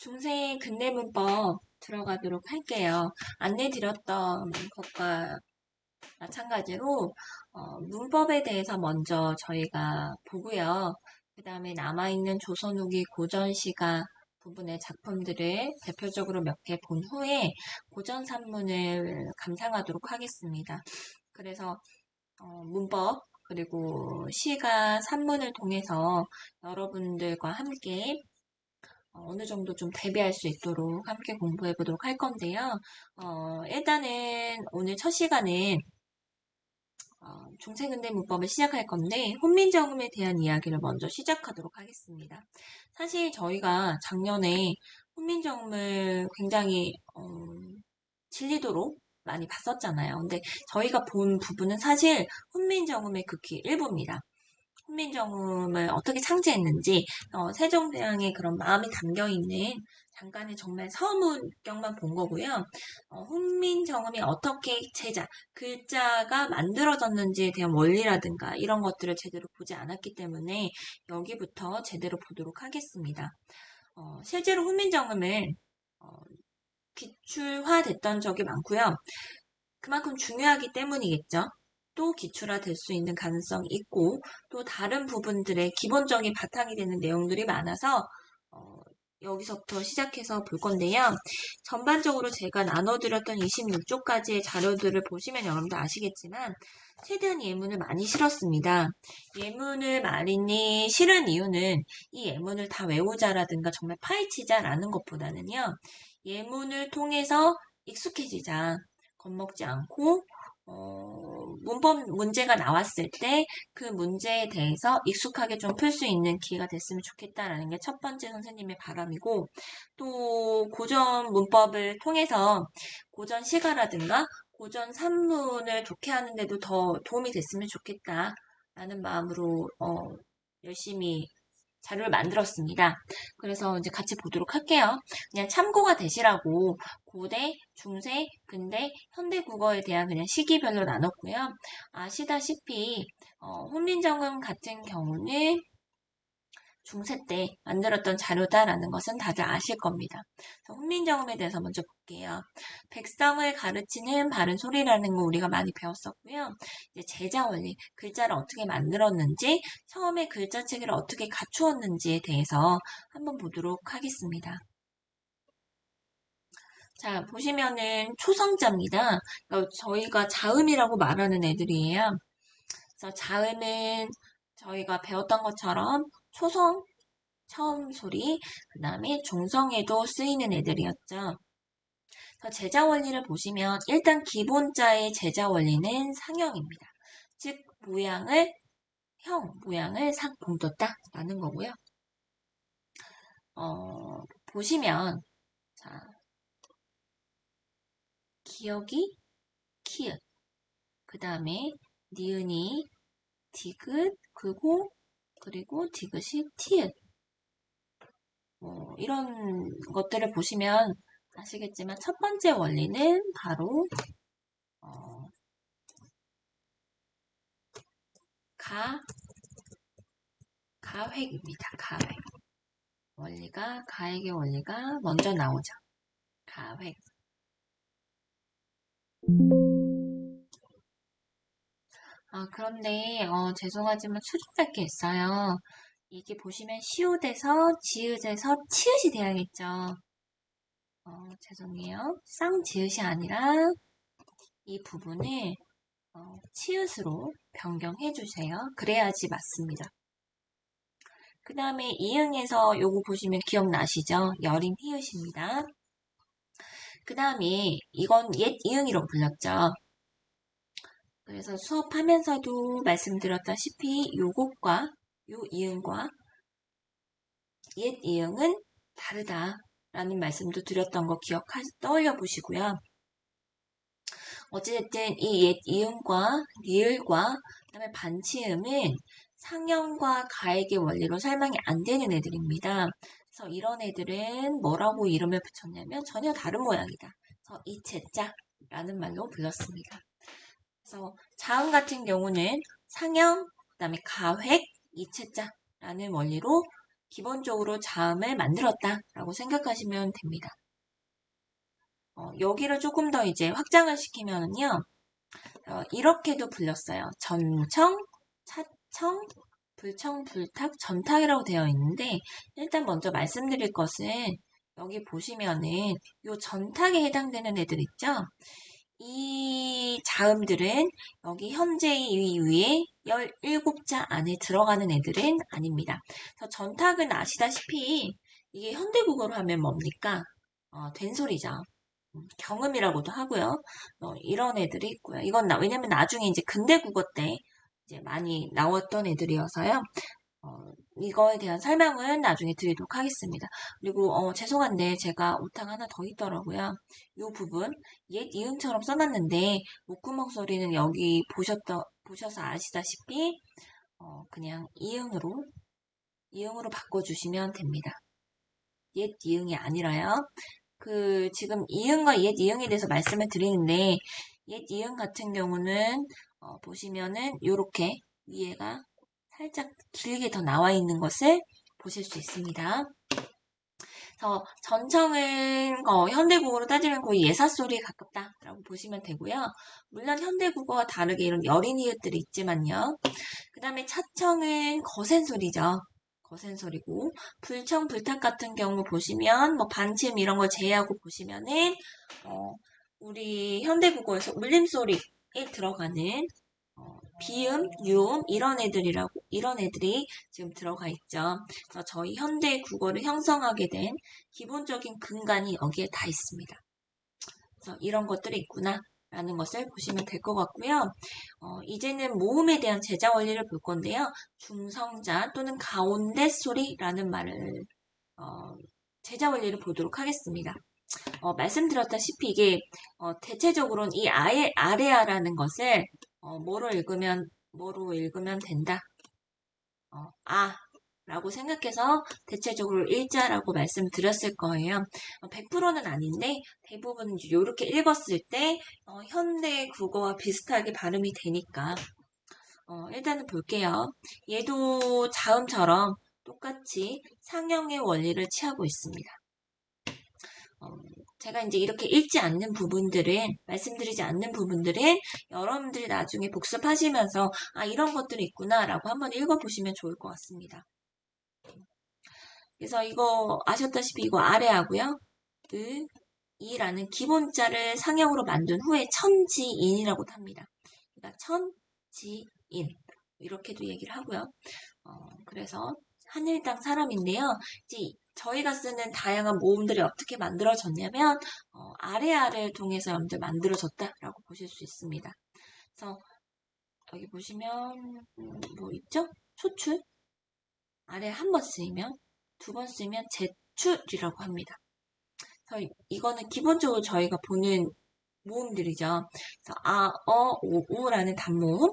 중생 근대문법 들어가도록 할게요. 안내 드렸던 것과 마찬가지로 문법에 대해서 먼저 저희가 보고요. 그 다음에 남아있는 조선 후기 고전 시가 부분의 작품들을 대표적으로 몇 개 본 후에 고전 산문을 감상하도록 하겠습니다. 그래서 문법 그리고 시가 산문을 통해서 여러분들과 함께 어느 정도 좀 대비할 수 있도록 함께 공부해 보도록 할 건데요. 일단은 오늘 첫 시간은 중세근대 문법을 시작할 건데 훈민정음에 대한 이야기를 먼저 시작하도록 하겠습니다. 사실 저희가 작년에 훈민정음을 굉장히 진리도록 많이 봤었잖아요. 근데 저희가 본 부분은 사실 훈민정음의 극히 일부입니다. 훈민정음을 어떻게 창제했는지 세종대왕의 그런 마음이 담겨있는 잠깐의 정말 서문경만 본 거고요. 훈민정음이 어떻게 글자가 만들어졌는지에 대한 원리라든가 이런 것들을 제대로 보지 않았기 때문에 여기부터 제대로 보도록 하겠습니다. 실제로 훈민정음은 기출화됐던 적이 많고요. 그만큼 중요하기 때문이겠죠. 또 기출화될 수 있는 가능성이 있고 또 다른 부분들의 기본적인 바탕이 되는 내용들이 많아서 여기서부터 시작해서 볼 건데요. 전반적으로 제가 나눠드렸던 26쪽까지의 자료들을 보시면 여러분도 아시겠지만 최대한 예문을 많이 실었습니다. 예문을 많이 실은 이유는 이 예문을 다 외우자라든가 정말 파헤치자라는 것보다는요. 예문을 통해서 익숙해지자. 겁먹지 않고 문법 문제가 나왔을 때 그 문제에 대해서 익숙하게 좀 풀 수 있는 기회가 됐으면 좋겠다라는 게 첫 번째 선생님의 바람이고 또 고전 문법을 통해서 고전 시가라든가 고전 산문을 좋게 하는데도 더 도움이 됐으면 좋겠다라는 마음으로 열심히 자료를 만들었습니다. 그래서 이제 같이 보도록 할게요. 그냥 참고가 되시라고 고대, 중세, 근대, 현대 국어에 대한 그냥 시기별로 나눴고요. 아시다시피 훈민정음 같은 경우는 중세 때 만들었던 자료다라는 것은 다들 아실 겁니다. 그래서 훈민정음에 대해서 먼저 볼게요. 백성을 가르치는 바른 소리라는 거 우리가 많이 배웠었고요. 이제 제자 원리, 글자를 어떻게 만들었는지, 처음에 글자체계를 어떻게 갖추었는지에 대해서 한번 보도록 하겠습니다. 자, 보시면은 초성자입니다. 저희가 자음이라고 말하는 애들이에요. 그래서 자음은 저희가 배웠던 것처럼 초성, 처음 소리, 그 다음에 중성에도 쓰이는 애들이었죠. 그래서 제자 원리를 보시면 일단 기본자의 제자 원리는 상형입니다. 즉 모양을 상 봉뒀다라는 거고요. 보시면 자 기억이 키읔, 그 다음에 니은이 디귿, 그리고 디귿이 티읕. 이런 것들을 보시면 아시겠지만 첫 번째 원리는 바로 가획입니다. 가획. 가획의 원리가 먼저 나오죠. 가획. 그런데 죄송하지만 수정할 게 있어요. 이게 보시면 시옷에서 지읒에서 치읓이 돼야겠죠. 죄송해요. 쌍지읒이 아니라 이 부분을 치읓으로 변경해 주세요. 그래야지 맞습니다. 그 다음에 이응에서 요거 보시면 기억나시죠? 여린 히읗입니다. 그 다음에 이건 옛 이응이라고 불렸죠. 그래서 수업하면서도 말씀드렸다시피 요것과 요 이응과 옛 이응은 다르다라는 말씀도 드렸던 거 떠올려 보시고요. 어쨌든 이 옛 이응과 리을과 그다음에 반치음은 상형과 가액의 원리로 설명이 안 되는 애들입니다. 그래서 이런 애들은 뭐라고 이름을 붙였냐면 전혀 다른 모양이다. 그래서 이채자라는 말로 불렀습니다. 그래서 자음 같은 경우는 상형, 그다음에 가획, 이채자라는 원리로 기본적으로 자음을 만들었다라고 생각하시면 됩니다. 여기를 조금 더 이제 확장을 시키면은요, 이렇게도 불렸어요. 전청, 차청, 불청, 불탁, 전탁이라고 되어 있는데, 일단 먼저 말씀드릴 것은 여기 보시면은 이 전탁에 해당되는 애들 있죠? 이 자음들은 여기 현재의 이 위에 17자 안에 들어가는 애들은 아닙니다. 그래서 전탁은 아시다시피 이게 현대국어로 하면 뭡니까? 된소리죠. 경음이라고도 하고요. 이런 애들이 있고요. 왜냐면 나중에 이제 근대국어 때 이제 많이 나왔던 애들이어서요. 이거에 대한 설명은 나중에 드리도록 하겠습니다. 그리고 죄송한데 제가 오타가 하나 더 있더라고요. 이 부분 옛 이응처럼 써놨는데 목구멍 소리는 여기 보셔서 아시다시피 그냥 이응으로 바꿔주시면 됩니다. 옛 이응이 아니라요. 지금 이응과 옛 이응에 대해서 말씀을 드리는데 옛 이응 같은 경우는 보시면은 요렇게 위에가 살짝 길게 더 나와 있는 것을 보실 수 있습니다. 그래서 전청은 현대국어로 따지면 거의 예사소리에 가깝다라고 보시면 되고요. 물론 현대국어와 다르게 이런 여린 이웃들이 있지만요. 그 다음에 차청은 거센소리죠. 거센소리고 불청, 불탁 같은 경우 보시면 뭐 반침 이런 걸 제외하고 보시면은 우리 현대국어에서 울림소리에 들어가는 비음, 유음 이런 애들이 지금 들어가 있죠. 그래서 저희 현대 국어를 형성하게 된 기본적인 근간이 여기에 다 있습니다. 그래서 이런 것들이 있구나 라는 것을 보시면 될 것 같고요. 이제는 모음에 대한 제자 원리를 볼 건데요. 중성자 또는 가운데 소리라는 말을 제자 원리를 보도록 하겠습니다. 말씀드렸다시피 이게 대체적으로는 이 아래아라는 것을 뭐로 읽으면 된다. 라고 생각해서 대체적으로 일자라고 말씀드렸을 거예요. 100%는 아닌데 대부분 이렇게 읽었을 때 현대 국어와 비슷하게 발음이 되니까 일단은 볼게요. 얘도 자음처럼 똑같이 상형의 원리를 취하고 있습니다. 제가 이제 이렇게 말씀드리지 않는 부분들은 여러분들이 나중에 복습하시면서 이런 것들이 있구나라고 한번 읽어보시면 좋을 것 같습니다. 그래서 이거 아셨다시피 이거 아래하고요. 이라는 기본자를 상형으로 만든 후에 천지인이라고 합니다. 그러니까 천지인 이렇게도 얘기를 하고요. 그래서 한일당 사람인데요. 이제 저희가 쓰는 다양한 모음들이 어떻게 만들어졌냐면 아래아를 통해서 여러분들 만들어졌다라고 보실 수 있습니다. 그래서 여기 보시면 뭐 있죠? 소출 아래 한 번 쓰이면 두 번 쓰이면 제출이라고 합니다. 그래서 이거는 기본적으로 저희가 보는 모음들이죠. 그래서 우라는 단모음,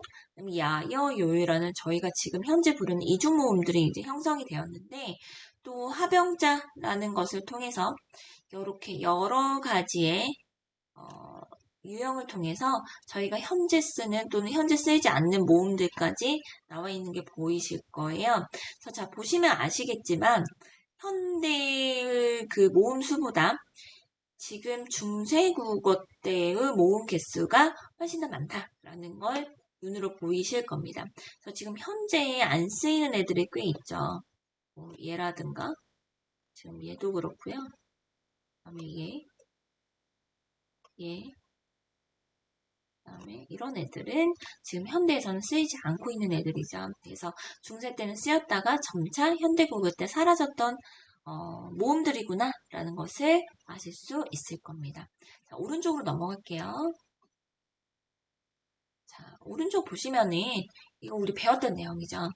야, 여, 요라는 저희가 지금 현재 부르는 이중 모음들이 이제 형성이 되었는데 또 합영자라는 것을 통해서 이렇게 여러 가지의 유형을 통해서 저희가 현재 쓰는 또는 현재 쓰이지 않는 모음들까지 나와 있는 게 보이실 거예요. 그래서 자 보시면 아시겠지만 현대의 그 모음 수보다 지금 중세국어 때의 모음 개수가 훨씬 더 많다라는 걸 눈으로 보이실 겁니다. 그래서 지금 현재 안 쓰이는 애들이 꽤 있죠. 얘라든가 지금 얘도 그렇고요. 그다음에 얘, 그다음에 이런 애들은 지금 현대에서는 쓰이지 않고 있는 애들이죠. 그래서 중세 때는 쓰였다가 점차 현대국어 때 사라졌던 모음들이구나 라는 것을 아실 수 있을 겁니다. 자, 오른쪽으로 넘어갈게요. 자, 오른쪽 보시면은 이거 우리 배웠던 내용이죠.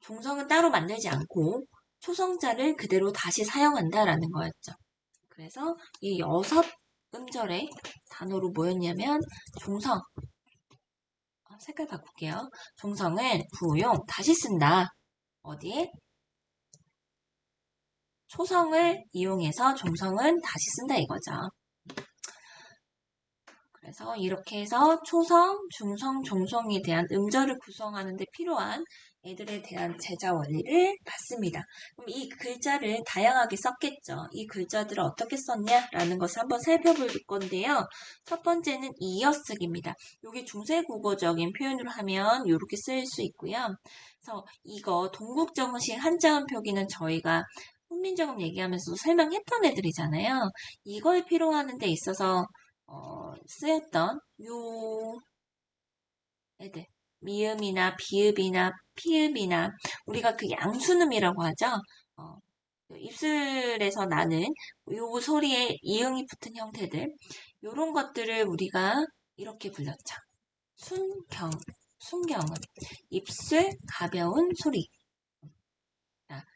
종성은 따로 만들지 않고 초성자를 그대로 다시 사용한다라는 거였죠. 그래서 이 6음절의 단어로 뭐였냐면 종성, 색깔 바꿀게요. 종성은 부용, 다시 쓴다. 어디에? 초성을 이용해서 종성은 다시 쓴다 이거죠. 그래서 이렇게 해서 초성, 중성, 종성에 대한 음절을 구성하는 데 필요한 애들에 대한 제자 원리를 봤습니다. 그럼 이 글자를 다양하게 썼겠죠. 이 글자들을 어떻게 썼냐라는 것을 한번 살펴볼 건데요. 첫 번째는 이어쓰기입니다. 이게 중세국어적인 표현으로 하면 이렇게 쓰일 수 있고요. 그래서 이거 동국정식 한자음 표기는 저희가 훈민정음 얘기하면서도 설명했던 애들이잖아요. 이걸 필요하는 데 있어서 쓰였던 요 애들. 미음이나 비읍이나 피읍이나 우리가 그 양순음이라고 하죠. 어, 입술에서 나는 요 소리에 이응이 붙은 형태들 요런 것들을 우리가 이렇게 불렀죠. 순경음 입술 가벼운 소리.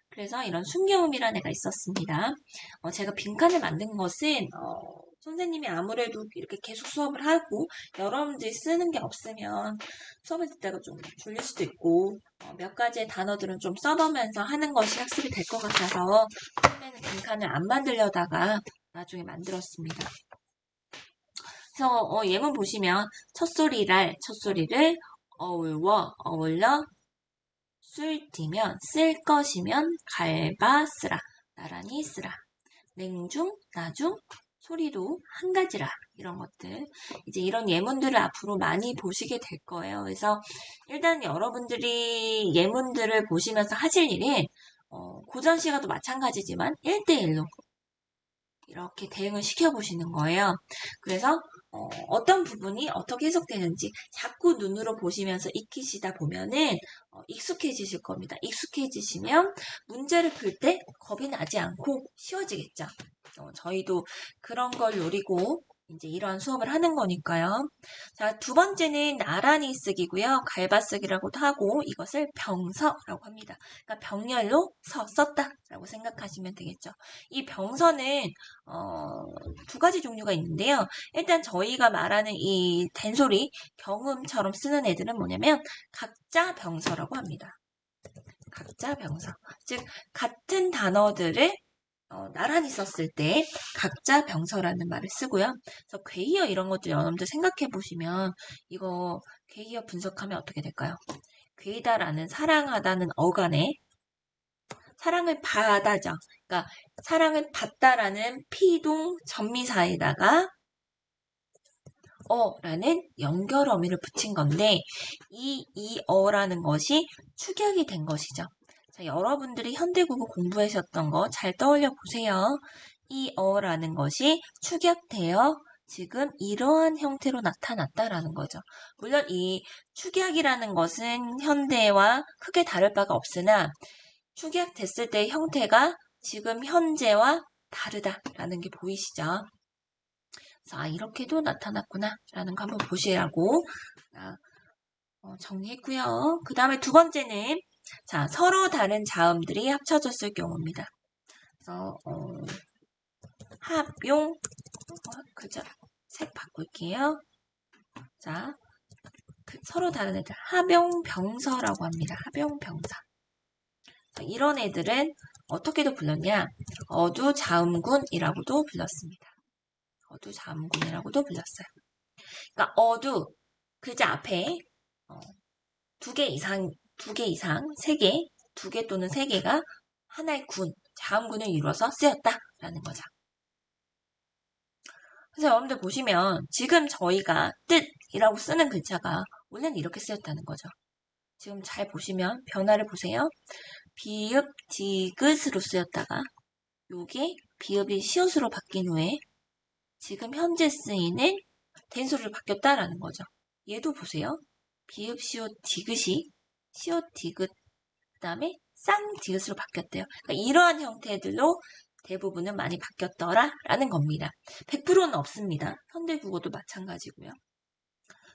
그래서 이런 순경음이라는 애가 있었습니다. 제가 빈칸을 만든 것은 선생님이 아무래도 이렇게 계속 수업을 하고 여러분들이 쓰는 게 없으면 수업을 듣다가 좀 졸릴 수도 있고 몇 가지의 단어들은 좀 써보면서 하는 것이 학습이 될 것 같아서 처음에는 빈칸을 안 만들려다가 나중에 만들었습니다. 그래서 예문 보시면 첫소리를 어울러 쓸디면 쓸 것이면 갈바 쓰라 나란히 쓰라 냉중 나중 소리도 한 가지라 이런 것들 이제 이런 예문들을 앞으로 많이 보시게 될 거예요. 그래서 일단 여러분들이 예문들을 보시면서 하실 일은 고전 시가도 마찬가지지만 1대1로 이렇게 대응을 시켜보시는 거예요. 그래서 어떤 부분이 어떻게 해석되는지 자꾸 눈으로 보시면서 익히시다 보면은 익숙해지실 겁니다. 익숙해지시면 문제를 풀 때 겁이 나지 않고 쉬워지겠죠. 저희도 그런 걸 노리고 이제 이러한 수업을 하는 거니까요. 자, 두 번째는 나란히 쓰기고요. 갈바 쓰기라고도 하고 이것을 병서라고 합니다. 그러니까 병렬로 썼다라고 생각하시면 되겠죠. 이 병서는 두 가지 종류가 있는데요. 일단 저희가 말하는 이 된소리, 경음처럼 쓰는 애들은 뭐냐면 각자 병서라고 합니다. 각자 병서. 즉 같은 단어들을 나란히 썼을 때 각자 병서라는 말을 쓰고요. 그래서 괴이어 이런 것들 여러분들 생각해 보시면 이거 괴이어 분석하면 어떻게 될까요? 괴이다라는 사랑하다는 어간에 사랑을 받아죠. 그러니까 사랑을 받다라는 피동 전미사에다가 어라는 연결 어미를 붙인 건데 이 어라는 것이 축약이 된 것이죠. 자, 여러분들이 현대국어 공부하셨던 거 잘 떠올려 보세요. 이 어라는 것이 축약되어 지금 이러한 형태로 나타났다라는 거죠. 물론 이 축약이라는 것은 현대와 크게 다를 바가 없으나 축약됐을 때의 형태가 지금 현재와 다르다라는 게 보이시죠? 자, 이렇게도 나타났구나 라는 거 한번 보시라고 정리했고요. 그 다음에 두 번째는 자, 서로 다른 자음들이 합쳐졌을 경우입니다. 그래서 합용 그죠? 색 바꿀게요. 자, 서로 다른 애들 합용병서라고 합니다. 합용병서. 이런 애들은 어떻게도 불렀냐? 어두자음군이라고도 불렀습니다. 어두자음군이라고도 불렀어요. 그러니까 어두 글자 앞에 두 개 이상, 세 개, 두 개 또는 세 개가 하나의 자음군을 이루어서 쓰였다라는 거죠. 그래서 여러분들 보시면 지금 저희가 뜻이라고 쓰는 글자가 원래는 이렇게 쓰였다는 거죠. 지금 잘 보시면 변화를 보세요. 비읍, 디귿으로 쓰였다가 요게 비읍이 시옷으로 바뀐 후에 지금 현재 쓰이는 된소리로 바뀌었다라는 거죠. 얘도 보세요. 비읍, 시옷, 디귿이 시옷, 디귿 그 다음에 쌍디귿으로 바뀌었대요. 그러니까 이러한 형태들로 대부분은 많이 바뀌었더라라는 겁니다. 100%는 없습니다. 현대국어도 마찬가지고요.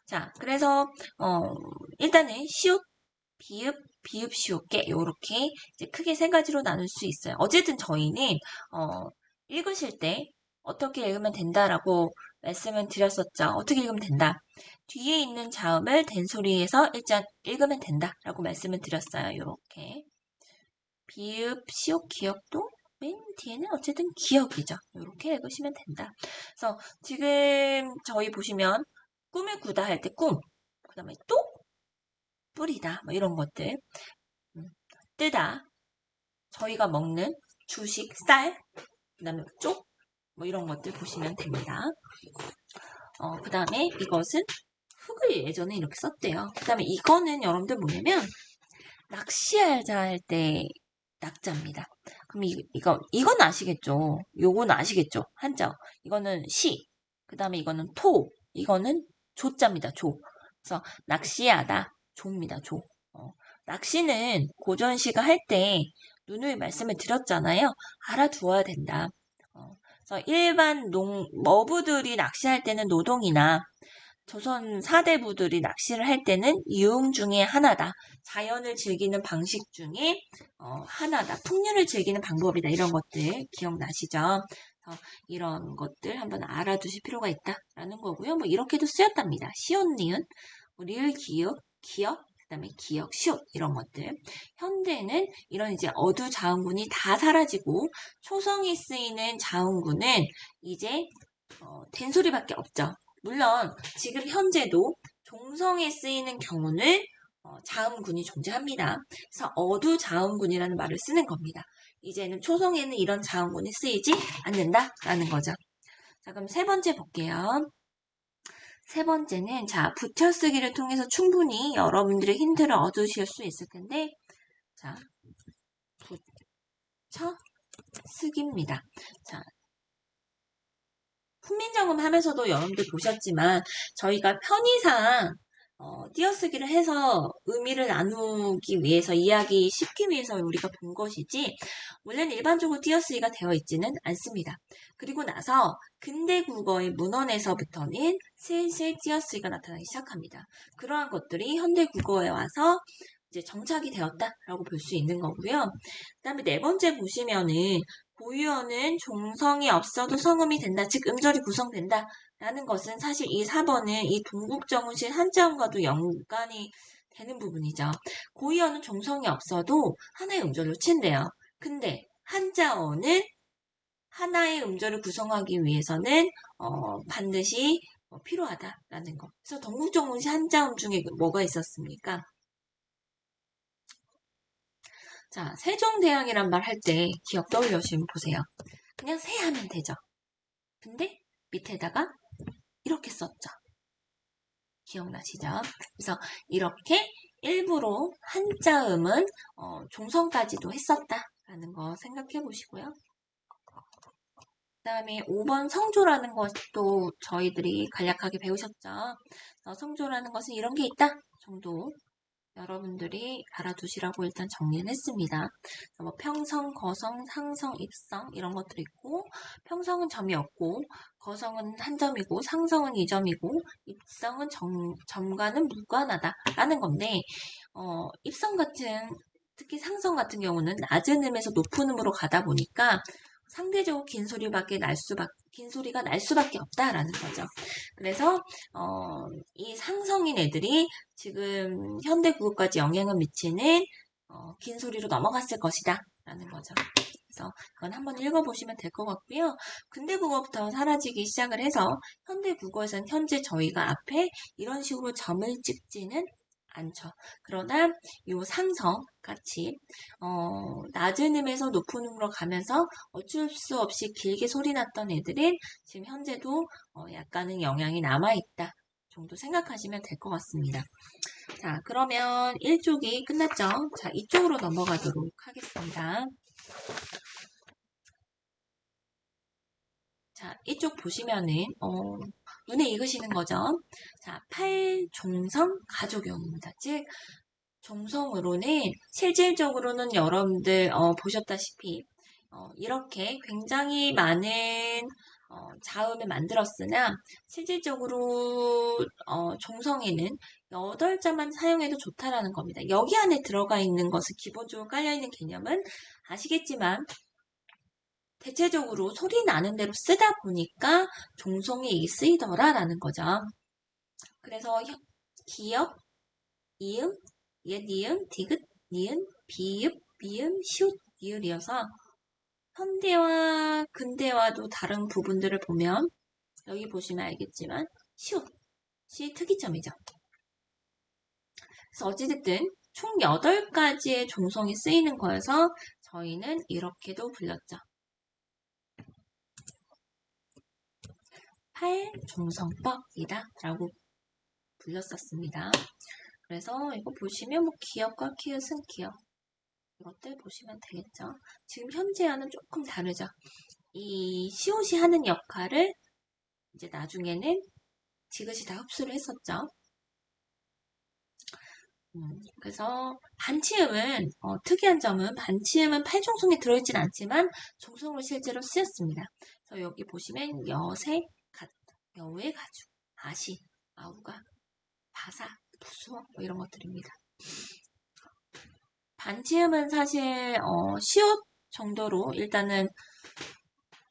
자, 그래서 일단은 시옷, 비읍, 시옷게 이렇게 이제 크게 세 가지로 나눌 수 있어요. 어쨌든 저희는 읽으실 때 어떻게 읽으면 된다라고 말씀을 드렸었죠. 어떻게 읽으면 된다. 뒤에 있는 자음을 된소리에서 일단 읽으면 된다라고 말씀을 드렸어요. 이렇게 비읍, 시옷, 기역도 맨 뒤에는 어쨌든 기역이죠. 이렇게 읽으시면 된다. 그래서 지금 저희 보시면 꿈을 꾸다 할 때 꿈, 그 다음에 또 뿌리다 뭐 이런 것들 뜨다. 저희가 먹는 주식, 쌀, 그 다음에 쪽, 뭐 이런 것들 보시면 됩니다. 그 다음에 이것은 흙을 예전에 이렇게 썼대요. 그 다음에 이거는 여러분들 뭐냐면 낚시하자 할 때 낙자입니다. 그럼 이건 아시겠죠? 요건 아시겠죠? 한자. 이거는 시. 그 다음에 이거는 토. 이거는 조자입니다. 조. 그래서 낚시하다. 조입니다. 조. 낚시는 고전시가 할 때 누누이 말씀을 드렸잖아요. 알아두어야 된다. 그래서 일반 어부들이 낚시할 때는 노동이나 조선 사대부들이 낚시를 할 때는 유흥 중에 하나다. 자연을 즐기는 방식 중에 하나다. 풍류를 즐기는 방법이다. 이런 것들 기억나시죠? 이런 것들 한번 알아두실 필요가 있다라는 거고요. 뭐 이렇게도 쓰였답니다. 시옷, 니은, 리을, 기역, 그다음에 기역, 시옷 이런 것들. 현대는 이런 이제 어두 자음군이 다 사라지고 초성이 쓰이는 자음군은 이제 된소리밖에 없죠. 물론 지금 현재도 종성에 쓰이는 경우는 자음군이 존재합니다. 그래서 어두자음군이라는 말을 쓰는 겁니다. 이제는 초성에는 이런 자음군이 쓰이지 않는다라는 거죠. 자, 그럼 세 번째 볼게요. 세 번째는 자, 붙여쓰기를 통해서 충분히 여러분들의 힌트를 얻으실 수 있을 텐데 자, 붙여쓰기입니다. 자, 훈민정음 하면서도 여러분들 보셨지만 저희가 편의상 띄어쓰기를 해서 의미를 나누기 위해서 이야기 쉽기 위해서 우리가 본 것이지 원래는 일반적으로 띄어쓰기가 되어 있지는 않습니다. 그리고 나서 근대 국어의 문헌에서부터는 슬슬 띄어쓰기가 나타나기 시작합니다. 그러한 것들이 현대 국어에 와서 이제 정착이 되었다라고 볼 수 있는 거고요. 그 다음에 네 번째 보시면은 고유어는 종성이 없어도 성음이 된다. 즉 음절이 구성된다. 라는 것은 사실 이 4번은 이 동국정운실 한자음과도 연관이 되는 부분이죠. 고유어는 종성이 없어도 하나의 음절로 친대요. 근데 한자어는 하나의 음절을 구성하기 위해서는 반드시 필요하다라는 거. 그래서 동국정운실 한자음 중에 뭐가 있었습니까? 자, 세종대왕이란 말 할 때 기억 떠올려주시면 보세요. 그냥 세 하면 되죠. 근데 밑에다가 이렇게 썼죠. 기억나시죠? 그래서 이렇게 일부러 한자음은 종성까지도 했었다라는 거 생각해 보시고요. 그 다음에 5번 성조라는 것도 저희들이 간략하게 배우셨죠. 성조라는 것은 이런 게 있다 정도 여러분들이 알아두시라고 일단 정리를 했습니다. 뭐 평성, 거성, 상성, 입성 이런 것들이 있고 평성은 점이 없고 거성은 한 점이고 상성은 2점이고 입성은 점과는 무관하다라는 건데 입성 같은 특히 상성 같은 경우는 낮은 음에서 높은 음으로 가다 보니까 상대적으로 긴 소리가 날 수밖에 없다라는 거죠. 그래서 이 상성인 애들이 지금 현대 국어까지 영향을 미치는 긴 소리로 넘어갔을 것이다 라는 거죠. 그래서 그건 한번 읽어보시면 될 것 같고요. 근대 국어부터 사라지기 시작을 해서 현대 국어에서는 현재 저희가 앞에 이런 식으로 점을 찍지는 않죠. 그러나 이 상성 같이 낮은 음에서 높은 음으로 가면서 어쩔 수 없이 길게 소리 났던 애들은 지금 현재도 약간은 영향이 남아있다 정도 생각하시면 될 것 같습니다. 자, 그러면 1쪽이 끝났죠? 자, 2쪽으로 넘어가도록 하겠습니다. 자, 이쪽 보시면은 눈에 익으시는 거죠? 자, 팔종성 가족용입니다. 즉 종성으로는 실질적으로는 여러분들 보셨다시피 이렇게 굉장히 많은 자음을 만들었으나 실질적으로 종성에는 8자만 사용해도 좋다라는 겁니다. 여기 안에 들어가 있는 것은 기본적으로 깔려있는 개념은 아시겠지만 대체적으로 소리 나는 대로 쓰다 보니까 종성이 쓰이더라라는 거죠. 그래서 기역, 이음, 옛 이음, 디귿, 니은, 비읍, 미음, 시옷, 니을이어서 현대와 근대와도 다른 부분들을 보면 여기 보시면 알겠지만 시옷이 특이점이죠. 그래서 어찌됐든 총 8가지의 종성이 쓰이는 거여서 저희는 이렇게도 불렸죠. 8종성법이다 라고 불렸었습니다. 그래서 이거 보시면 뭐 기역과 키읔은 기역 이것들 보시면 되겠죠. 지금 현재와는 조금 다르죠. 이 시옷이 하는 역할을 이제 나중에는 지그시 다 흡수를 했었죠. 그래서 반치음은 특이한 점은 반치음은 8종성에 들어있진 않지만 종성으로 실제로 쓰였습니다. 그래서 여기 보시면 여세, 갓, 여우의 가주, 아시, 아우가, 바사, 부수어 뭐 이런 것들입니다. 반치음은 사실 시옷 정도로 일단은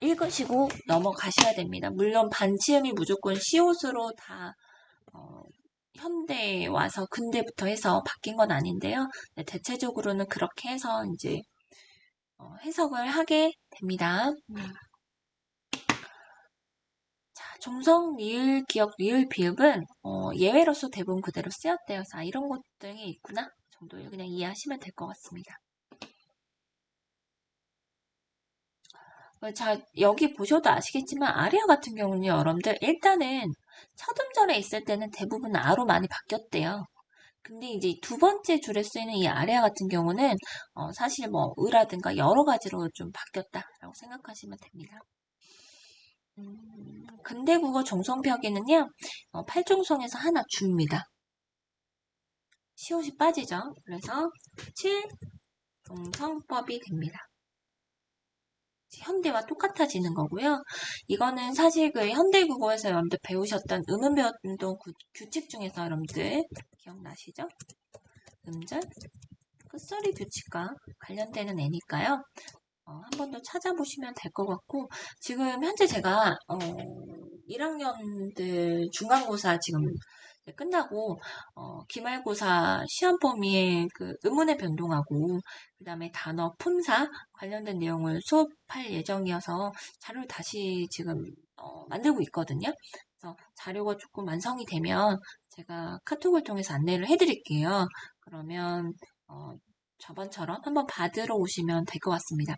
읽으시고 넘어가셔야 됩니다. 물론 반치음이 무조건 시옷으로 다 현대에 와서 근대부터 해서 바뀐 건 아닌데요. 네, 대체적으로는 그렇게 해서 이제 해석을 하게 됩니다. 자, 종성, 리을, 기역, 리을, 비읍은 예외로서 대부분 그대로 쓰였대요. 자, 이런 것들이 있구나 정도를 그냥 이해하시면 될 것 같습니다. 자, 여기 보셔도 아시겠지만 아리아 같은 경우는 여러분들 일단은 첫 음절에 있을 때는 대부분 아로 많이 바뀌었대요. 근데 이제 두 번째 줄에 쓰이는 이 아리아 같은 경우는 사실 뭐 의라든가 여러 가지로 좀 바뀌었다라고 생각하시면 됩니다. 근대 국어 종성표기는요 8종성에서 하나 줍니다. 시옷이 빠지죠. 그래서 7종성법이 됩니다. 현대와 똑같아지는 거고요. 이거는 사실 그 현대 국어에서 여러분들 배우셨던 음음 변동 규칙 중에서 여러분들 기억나시죠? 음절, 끝소리 규칙과 관련되는 애니까요. 한 번 더 찾아보시면 될 것 같고 지금 현재 제가 1학년들 중간고사 지금 끝나고 기말고사 시험 범위의 그 음운의 변동하고 그 다음에 단어 품사 관련된 내용을 수업할 예정이어서 자료를 다시 지금 만들고 있거든요. 그래서 자료가 조금 완성이 되면 제가 카톡을 통해서 안내를 해드릴게요. 그러면 저번처럼 한번 받으러 오시면 될 것 같습니다.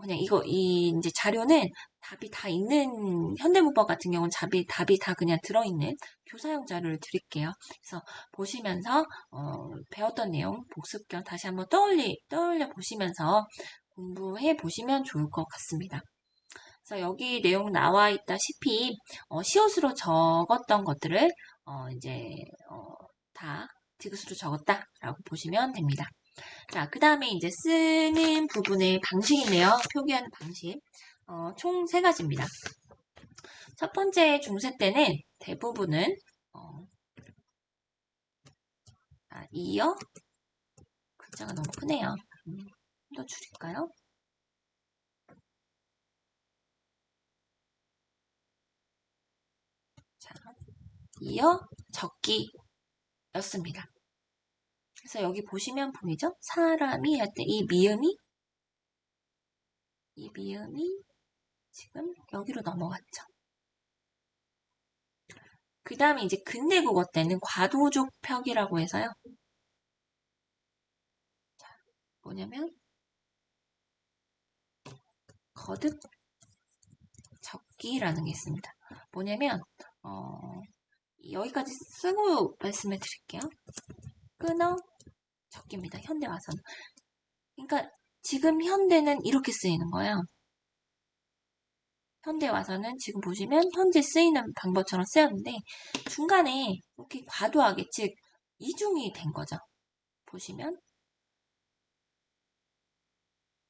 그냥 이제 자료는 답이 다 있는, 현대문법 같은 경우는 답이 다 그냥 들어있는 교사용 자료를 드릴게요. 그래서 보시면서, 배웠던 내용, 복습 겸 다시 한번 떠올려 보시면서 공부해 보시면 좋을 것 같습니다. 그래서 여기 내용 나와 있다시피, 시옷으로 적었던 것들을, 이제, 다 디귿으로 적었다라고 보시면 됩니다. 자, 그 다음에 이제 쓰는 부분의 방식인데요. 표기하는 방식. 총 3가지입니다. 첫 번째 중세 때는 대부분은, 이어, 글자가 너무 크네요. 좀 더 줄일까요? 자, 이어 적기였습니다. 그래서 여기 보시면 보이죠? 사람이 할 때 이 미음이 지금 여기로 넘어갔죠. 그 다음에 이제 근대 국어 때는 과도족 펴기라고 해서요. 자, 뭐냐면 거듭 적기라는 게 있습니다. 뭐냐면 여기까지 쓰고 말씀을 드릴게요. 끊어 적기입니다. 현대 와서는. 그러니까 지금 현대는 이렇게 쓰이는 거예요. 현대 와서는 지금 보시면 현재 쓰이는 방법처럼 쓰였는데 중간에 이렇게 과도하게 즉 이중이 된 거죠. 보시면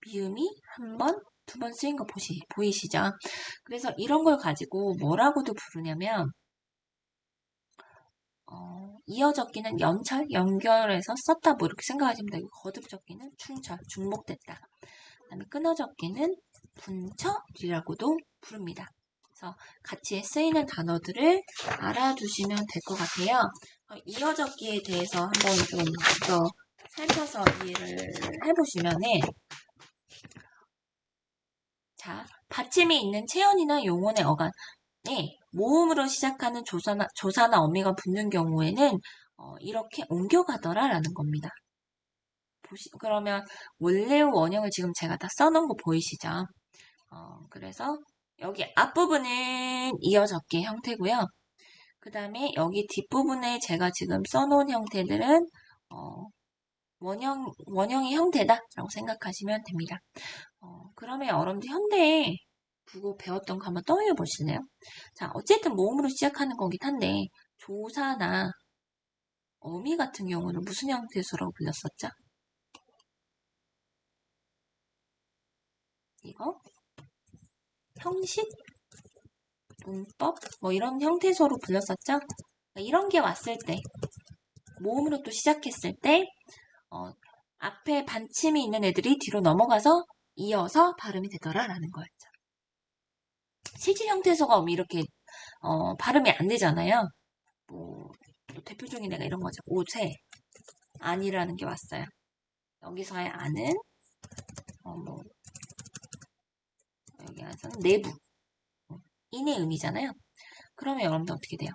미음이 한 번, 두 번 쓰인 거 보이시죠? 그래서 이런 걸 가지고 뭐라고도 부르냐면 이어 적기는 연철, 연결해서 썼다 뭐 이렇게 생각하시면 되고 거듭 적기는 충철, 중복됐다. 그 다음에 끊어 적기는 분철이라고도 부릅니다. 그래서 같이 쓰이는 단어들을 알아두시면 될 것 같아요. 이어 적기에 대해서 한번 좀 더 살펴서 이해를 해보시면은 자, 받침이 있는 체언이나 용언의 어간에 모음으로 시작하는 조사나 어미가 붙는 경우에는 이렇게 옮겨가더라라는 겁니다. 그러면 원래의 원형을 지금 제가 다 써놓은 거 보이시죠? 그래서 여기 앞부분은 이어적기 형태고요. 그 다음에 여기 뒷부분에 제가 지금 써놓은 형태들은 원형의 형태다라고 생각하시면 됩니다. 그러면 여러분들 현대에 국어 배웠던 거 한번 떠올려 보실래요? 자, 어쨌든 모음으로 시작하는 거긴 한데 조사나 어미 같은 경우는 무슨 형태소라고 불렸었죠? 이거 형식, 문법 뭐 이런 형태소로 불렸었죠? 이런 게 왔을 때 모음으로 또 시작했을 때 앞에 받침이 있는 애들이 뒤로 넘어가서 이어서 발음이 되더라라는 거였죠. 실질 형태소가 오면 이렇게 발음이 안 되잖아요. 뭐 대표적인 애가 이런 거죠. 옷에 안이라는 게 왔어요. 여기서의 안은 뭐 여기 와서는 내부 인의 의미잖아요. 그러면 여러분들 어떻게 돼요?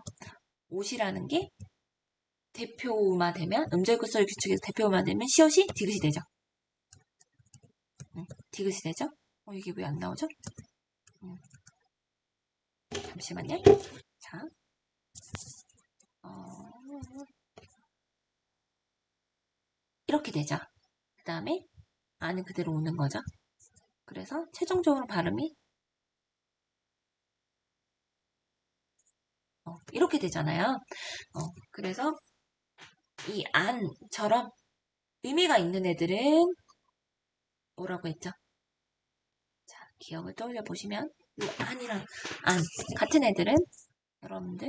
옷이라는 게 대표만 되면 음절구설 규칙에서 대표만 되면 시옷이 디귿이 되죠. 디귿이 되죠? 이게 왜 안 나오죠? 잠시만요. 자, 이렇게 되죠. 그 다음에 안은 그대로 오는 거죠. 그래서 최종적으로 발음이 이렇게 되잖아요. 그래서 이 안처럼 의미가 있는 애들은 뭐라고 했죠? 자, 기억을 떠올려 보시면 이 안이랑 안 같은 애들은 여러분들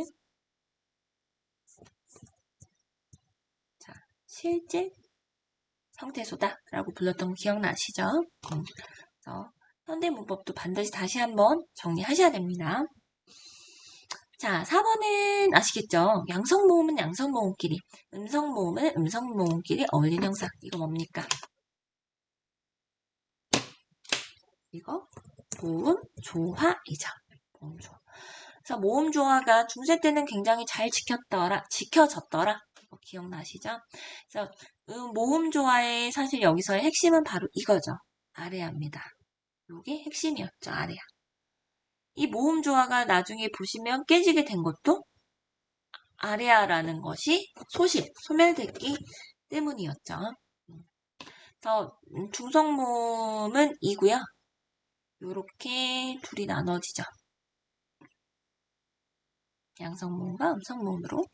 자, 실질 형태소다라고 불렀던 거 기억나시죠? 그래서 현대문법도 반드시 다시 한번 정리하셔야 됩니다. 자, 4번은 아시겠죠? 양성모음은 양성모음끼리, 음성모음은 음성모음끼리 어울리는 형상. 이거 뭡니까? 이거 모음 조화이죠. 모음 조화. 그래서 모음 조화가 중세 때는 굉장히 잘 지켜졌더라. 기억나시죠? 그래서 모음 조화의 사실 여기서의 핵심은 바로 이거죠. 아래아입니다. 이게 핵심이었죠. 아래아. 이 모음 조화가 나중에 보시면 깨지게 된 것도 아래아라는 것이 소멸됐기 때문이었죠. 그래서 중성모음은 이고요. 이렇게 둘이 나눠지죠. 양성모음과 음성모음으로.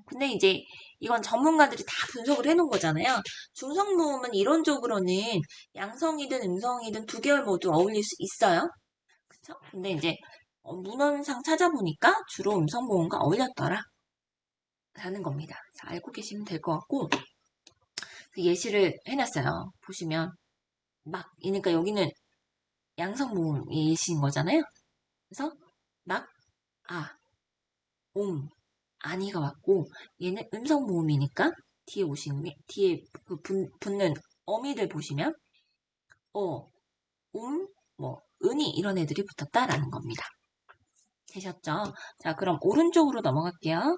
근데 이제 이건 전문가들이 다 분석을 해놓은 거잖아요. 중성모음은 이론적으로는 양성이든 음성이든 두 계열 모두 어울릴 수 있어요. 그쵸? 근데 이제 문헌상 찾아보니까 주로 음성모음과 어울렸더라 라는 겁니다. 자, 알고 계시면 될 것 같고 그 예시를 해놨어요. 보시면 그러니까 여기는 양성모음이 예시인 거잖아요. 그래서 막, 아니가 왔고 얘는 음성모음이니까 뒤에 붙는 어미들 보시면 뭐 은이 이런 애들이 붙었다라는 겁니다. 되셨죠? 자, 그럼 오른쪽으로 넘어갈게요.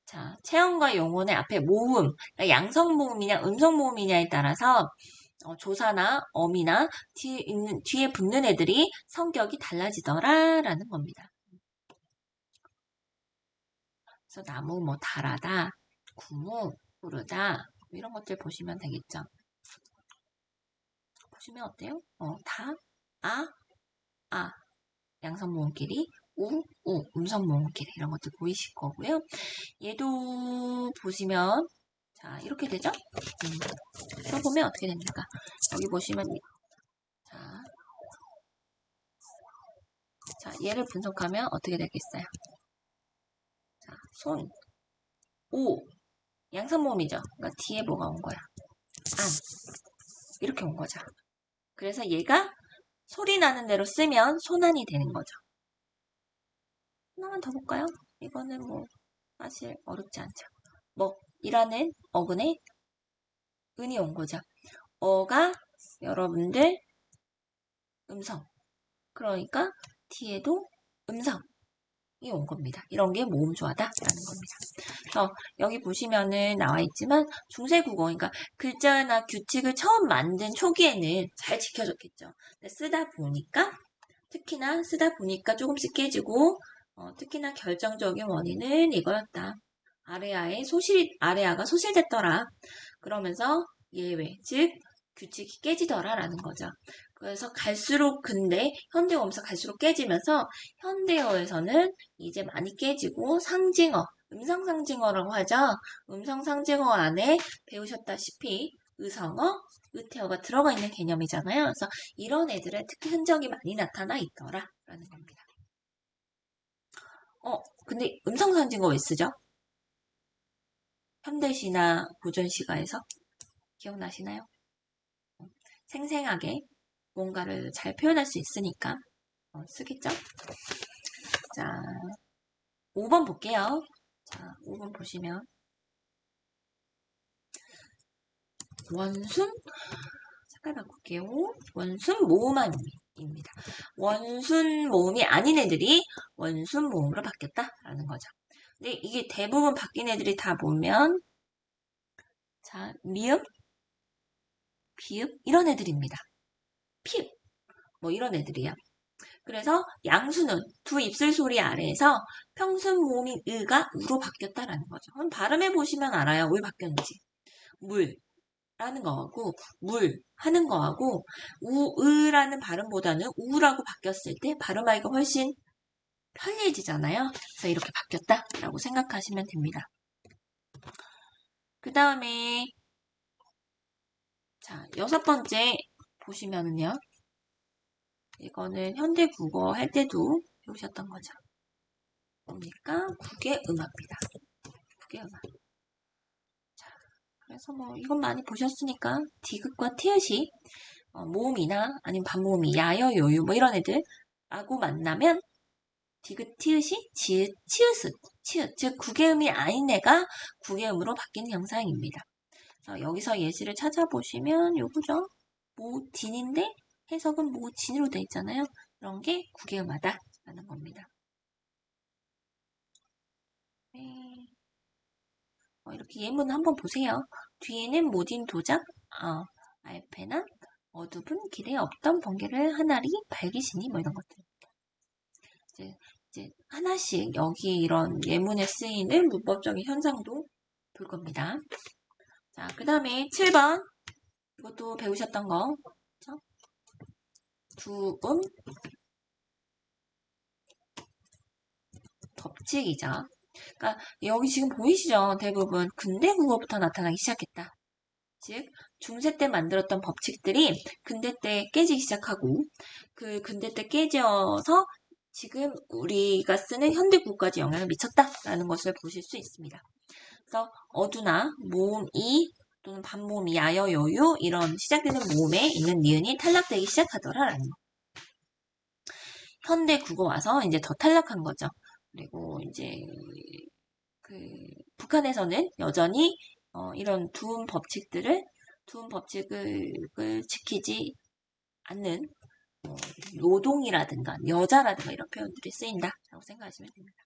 자, 체험과 용언의 앞에 모음, 그러니까 양성모음이냐 음성모음이냐에 따라서 조사나 어미나 뒤에 붙는 애들이 성격이 달라지더라라는 겁니다. 그래서 나무 뭐 달아다, 구무, 부르다 이런 것들 보시면 되겠죠. 보시면 어때요? 양성모음끼리, 음성모음끼리 이런 것들 보이실 거고요. 얘도 보시면 자 이렇게 되죠? 써보면 어떻게 됩니까? 여기 보시면 자 얘를 분석하면 어떻게 되겠어요? 자, 양성모음이죠. 그러니까 뒤에 뭐가 온 거야? 이렇게 온 거죠. 그래서 얘가 소리 나는 대로 쓰면 손안이 되는 거죠. 하나만 더 볼까요? 이거는 뭐 사실 어렵지 않죠. 이라는 어근에 은이 온 거죠. 어가 여러분들 음성. 그러니까 뒤에도 음성이 온 겁니다. 이런 게 모음조화다라는 겁니다. 그래서 여기 보시면은 나와 있지만 중세국어, 그러니까 글자나 규칙을 처음 만든 초기에는 잘 지켜졌겠죠. 근데 특히나 쓰다 보니까 조금씩 깨지고, 특히나 결정적인 원인은 이거였다. 아레아가 소실됐더라. 그러면서 예외, 즉 규칙이 깨지더라라는 거죠. 그래서 갈수록 근데 현대어 오면서 갈수록 깨지면서 현대어에서는 이제 많이 깨지고 상징어, 음성상징어라고 하죠. 음성상징어 안에 배우셨다시피 의성어, 의태어가 들어가 있는 개념이잖아요. 그래서 이런 애들의 특히 흔적이 많이 나타나 있더라라는 겁니다. 근데 음성상징어 왜 쓰죠? 현대시나 고전시가에서 기억나시나요? 생생하게 뭔가를 잘 표현할 수 있으니까 쓰겠죠? 자, 5번 볼게요. 자, 5번 보시면 원순 색깔 바꿀게요. 원순 모음입니다. 원순 모음이 아닌 애들이 원순 모음으로 바뀌었다라는 거죠. 근데 이게 대부분 바뀐 애들이 다 보면 자, 미음, 비읍 이런 애들입니다. 피읍 뭐 이런 애들이야. 그래서 양수는 두 입술 소리 아래에서 평순 모음인 으가 우로 바뀌었다라는 거죠. 그럼 발음해 보시면 알아요. 왜 바뀌었는지. 물라는 거하고 물 하는 거하고 우으라는 발음보다는 우라고 바뀌었을 때 발음하기가 훨씬 편리해지잖아요. 그래서 이렇게 바뀌었다라고 생각하시면 됩니다. 그 다음에 자 6번째 보시면은요. 이거는 현대 국어 할 때도 배우셨던 거죠. 뭡니까? 국외음화입니다. 국외음화. 자, 그래서 뭐 이건 많이 보셨으니까 디귿과 티읕이 모음이나 아니면 반모음이 야여, 요유 뭐 이런 애들 하고 만나면 디귿, 티읕이 지읒, 치읒 즉 국외음이 아닌 애가 국외음으로 바뀌는 형상입니다. 그래서 여기서 예시를 찾아보시면 요거죠. 모딘인데 해석은 모진으로 되어 있잖아요. 그런 게 국외음하다라는 겁니다. 네. 이렇게 예문 한번 보세요. 뒤에는 모딘 도작, 알페나 어두분 길에 없던 번개를 하나리 밝으시니 뭐 이런 것들. 이제 하나씩 여기 이런 예문에 쓰이는 문법적인 현상도 볼 겁니다. 자, 그 다음에 7번 이것도 배우셨던 거. 그렇죠? 두음 법칙이죠. 그러니까 여기 지금 보이시죠? 대부분 근대 국어부터 나타나기 시작했다. 즉 중세 때 만들었던 법칙들이 근대 때 깨지기 시작하고 그 근대 때 깨져서 지금 우리가 쓰는 현대 국어까지 영향을 미쳤다라는 것을 보실 수 있습니다. 그래서 어두나 모음이 또는 반모음이 야여 여유 이런 시작되는 모음에 있는 니은이 탈락되기 시작하더라라는 거. 현대 국어 와서 이제 더 탈락한 거죠. 그리고 이제 그 북한에서는 여전히 이런 두음 법칙을 지키지 않는 노동이라든가 여자라든가 이런 표현들이 쓰인다라고 생각하시면 됩니다.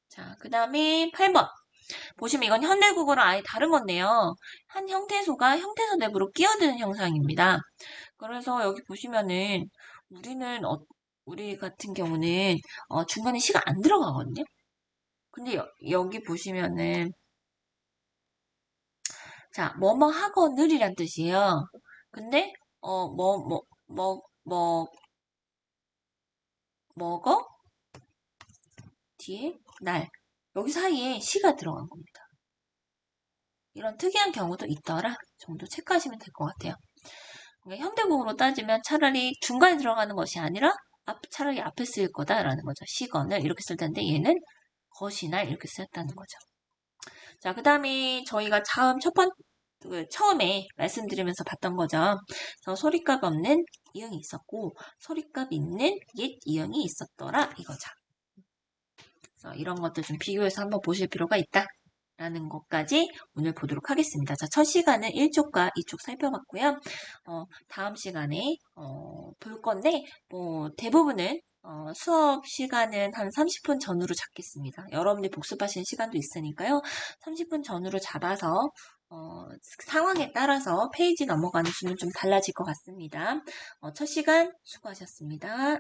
자, 그 다음에 8번. 보시면 이건 현대국어랑 아예 다른 건데요. 한 형태소가 형태소 내부로 끼어드는 형상입니다. 그래서 여기 보시면은 우리 같은 경우는 중간에 시가 안 들어가거든요. 근데 여기 보시면은 자, 뭐뭐 하거늘이란 뜻이에요. 근데 먹어 뒤에 날 여기 사이에 시가 들어간 겁니다. 이런 특이한 경우도 있더라 정도 체크하시면 될 것 같아요. 그러니까 현대국어로 따지면 차라리 중간에 들어가는 것이 아니라 차라리 앞에 쓰일 거다라는 거죠. 시건을 이렇게 쓸 텐데 얘는 것이나 이렇게 쓰였다는 거죠. 자, 그 다음에 저희가 처음에 말씀드리면서 봤던 거죠. 그래서 소리값 없는 이응이 있었고 소리값 있는 옛 이응이 있었더라 이거죠. 그래서 이런 것들 좀 비교해서 한번 보실 필요가 있다라는 라는 것까지 오늘 보도록 하겠습니다. 자, 첫 시간은 1쪽과 2쪽 살펴봤고요. 다음 시간에 볼 건데 대부분은 수업 시간은 한 30분 전후로 잡겠습니다. 여러분들이 복습하시는 시간도 있으니까요. 30분 전후로 잡아서 상황에 따라서 페이지 넘어가는 수는 좀 달라질 것 같습니다. 첫 시간 수고하셨습니다.